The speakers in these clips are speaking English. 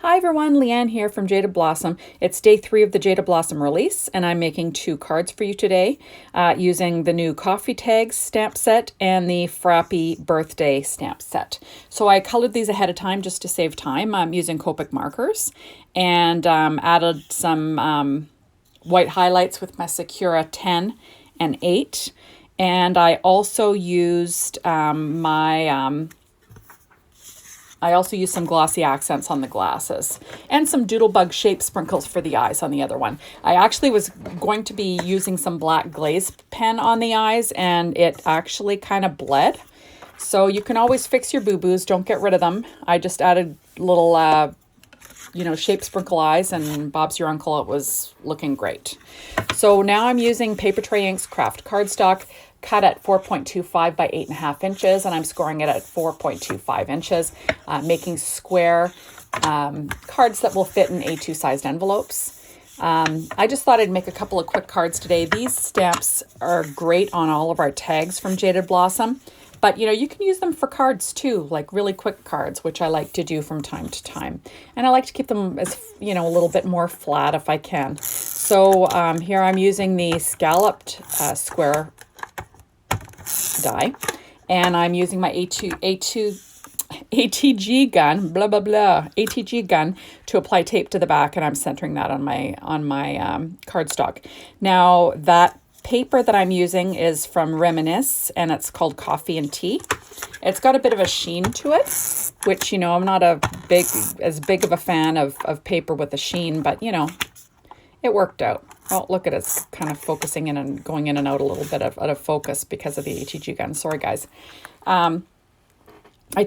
Hi everyone, Leanne here from Jaded Blossom. It's day 3 of the Jaded Blossom release, and I'm making 2 cards for you today using the new Coffee Tags stamp set and the Frappy Birthday stamp set. So I colored these ahead of time just to save time. I'm using Copic markers and added some white highlights with my Sakura 10 and 8. And I also used I also used some glossy accents on the glasses and some doodlebug shape sprinkles for the eyes on the other one. I actually was going to be using some black glaze pen on the eyes, and it actually kind of bled. So you can always fix your boo-boos. Don't get rid of them. I just added little, shape sprinkle eyes, and Bob's your uncle. It was looking great. So now I'm using Paper Tray Inks Craft cardstock, cut at 4.25 by 8.5 inches, and I'm scoring it at 4.25 inches, making square cards that will fit in A2 sized envelopes. I just thought I'd make a couple of quick cards today. These stamps are great on all of our tags from Jaded Blossom, but you can use them for cards too, like really quick cards, which I like to do from time to time. And I like to keep them as, a little bit more flat if I can. So here I'm using the scalloped square die, and I'm using my ATG gun, ATG gun, to apply tape to the back, and I'm centering that on my cardstock. Now that paper that I'm using is from Reminisce, and it's called Coffee and Tea. It's got a bit of a sheen to it, which I'm not as big of a fan of paper with a sheen, but it worked out. Oh, look at it. It's kind of focusing in and going in and out a little bit out of focus because of the ATG gun. Sorry, guys. I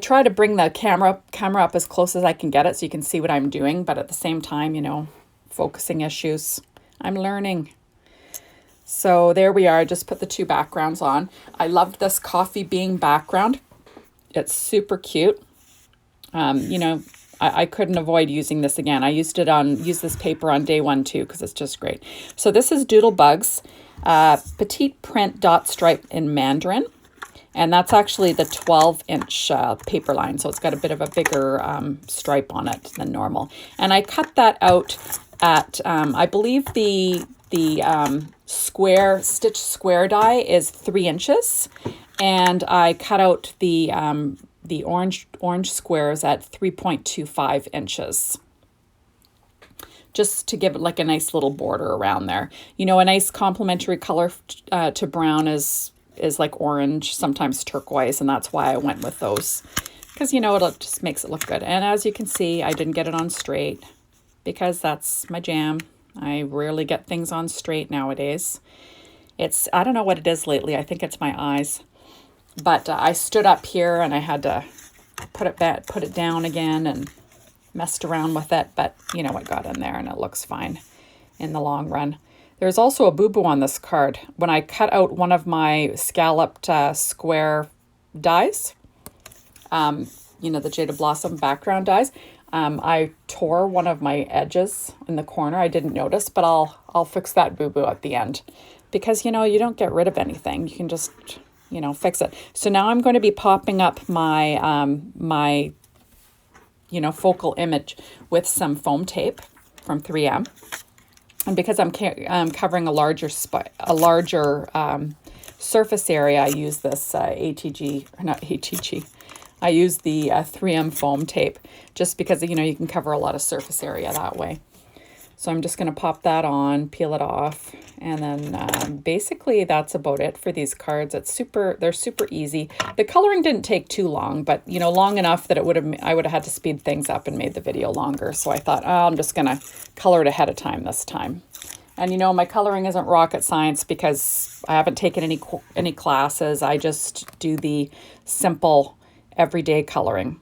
try to bring the camera up as close as I can get it so you can see what I'm doing, but at the same time, focusing issues. I'm learning. So there we are. I just put the 2 backgrounds on. I loved this coffee bean background. It's super cute. I couldn't avoid using this again. I used this paper on day 1 too, because it's just great. So this is Doodlebugs petite print dot stripe in Mandarin, and that's actually the 12-inch paper line. So it's got a bit of a bigger stripe on it than normal. And I cut that out at I believe the stitch square die is 3 inches, and I cut out the orange squares at 3.25 inches, just to give it like a nice little border around there. A nice complementary color to brown is like orange, sometimes turquoise, and that's why I went with those, because it just makes it look good. And as you can see, I didn't get it on straight because that's my jam. I rarely get things on straight nowadays. I don't know what it is lately. I think it's my eyes. But I stood up here and I had to put it down again and messed around with it. But it got in there and it looks fine in the long run. There's also a boo-boo on this card. When I cut out one of my scalloped square dies, the Jaded Blossom background dies, I tore one of my edges in the corner. I didn't notice, but I'll fix that boo-boo at the end, because you don't get rid of anything. You can just fix it. So now I'm going to be popping up my focal image with some foam tape from 3M. And because I'm covering a larger surface area, I use this I use the 3M foam tape, just because, you can cover a lot of surface area that way. So I'm just going to pop that on, peel it off, and then basically that's about it for these cards. They're super easy. The coloring didn't take too long, but long enough that I would have had to speed things up and made the video longer. So I thought, I'm just going to color it ahead of time this time. And my coloring isn't rocket science, because I haven't taken any classes. I just do the simple everyday coloring.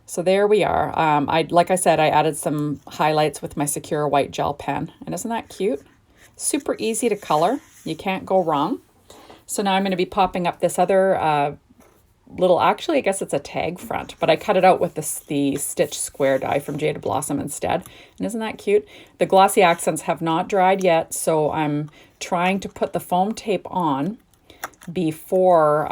So there we are. Like I said, I added some highlights with my Sakura white gel pen. And isn't that cute? Super easy to color. You can't go wrong. So now I'm going to be popping up this other actually, I guess it's a tag front, but I cut it out with the stitch square die from Jaded Blossom instead. And isn't that cute? The glossy accents have not dried yet, so I'm trying to put the foam tape on before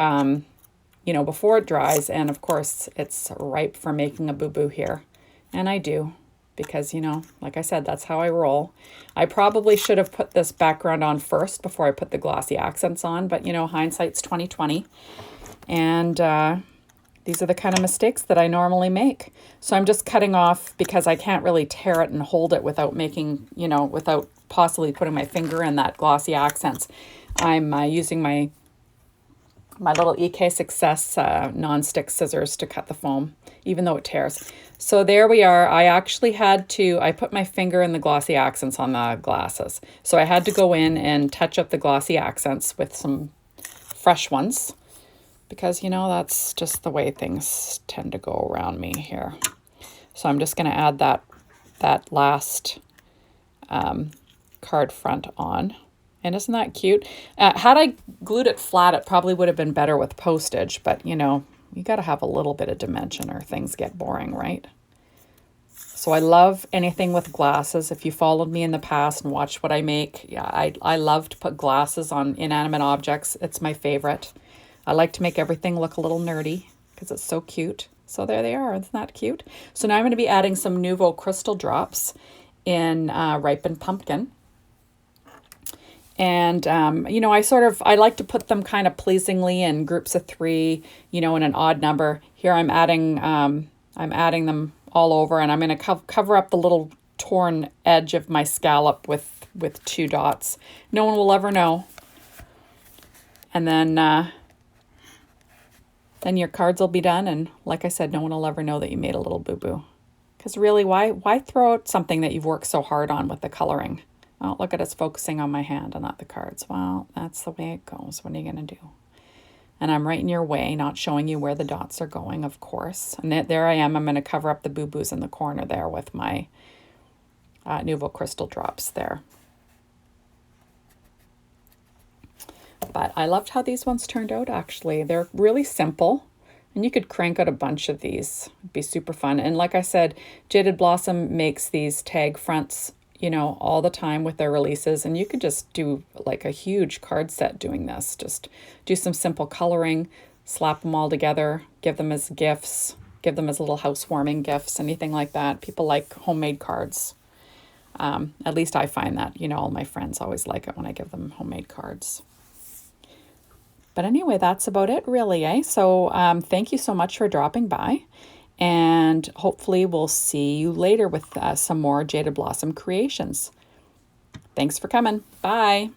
before it dries. And of course, it's ripe for making a boo-boo here. And I do. because, you know, like I said, that's how I roll. I probably should have put this background on first before I put the glossy accents on, but, you know, hindsight's 20/20. And these are the kind of mistakes that I normally make. So I'm just cutting off because I can't really tear it and hold it without making, you know, without possibly putting my finger in that glossy accents. I'm using my little EK Success non-stick scissors to cut the foam, even though it tears. So there we are. I actually I put my finger in the glossy accents on the glasses. So I had to go in and touch up the glossy accents with some fresh ones because, you know, that's just the way things tend to go around me here. So I'm just going to add that last card front on. And isn't that cute? Had I glued it flat, it probably would have been better with postage. But, you know, you got to have a little bit of dimension or things get boring, right? So I love anything with glasses. If you followed me in the past and watched what I make, yeah, I love to put glasses on inanimate objects. It's my favorite. I like to make everything look a little nerdy because it's so cute. So there they are. Isn't that cute? So now I'm going to be adding some Nouveau crystal drops in ripened pumpkin. And, you know, I like to put them kind of pleasingly in groups of 3, you know, in an odd number. Here I'm adding them all over, and I'm going to cover up the little torn edge of my scallop with 2 dots. No one will ever know. And then your cards will be done. And like I said, no one will ever know that you made a little boo-boo. Because really, why throw out something that you've worked so hard on with the coloring? Oh, look at us focusing on my hand and not the cards. Well, that's the way it goes. What are you going to do? And I'm right in your way, not showing you where the dots are going, of course. And there I am. I'm going to cover up the boo-boos in the corner there with my Nouveau crystal drops there. But I loved how these ones turned out, actually. They're really simple. And you could crank out a bunch of these. It'd be super fun. And like I said, Jaded Blossom makes these tag fronts, you know, all the time with their releases. And you could just do like a huge card set doing this. Just do some simple coloring, slap them all together, give them as gifts, give them as little housewarming gifts, anything like that. People like homemade cards. At least I find that, you know, all my friends always like it when I give them homemade cards. But anyway, that's about it really, eh? So thank you so much for dropping by. And hopefully we'll see you later with some more Jaded Blossom creations. Thanks for coming. Bye.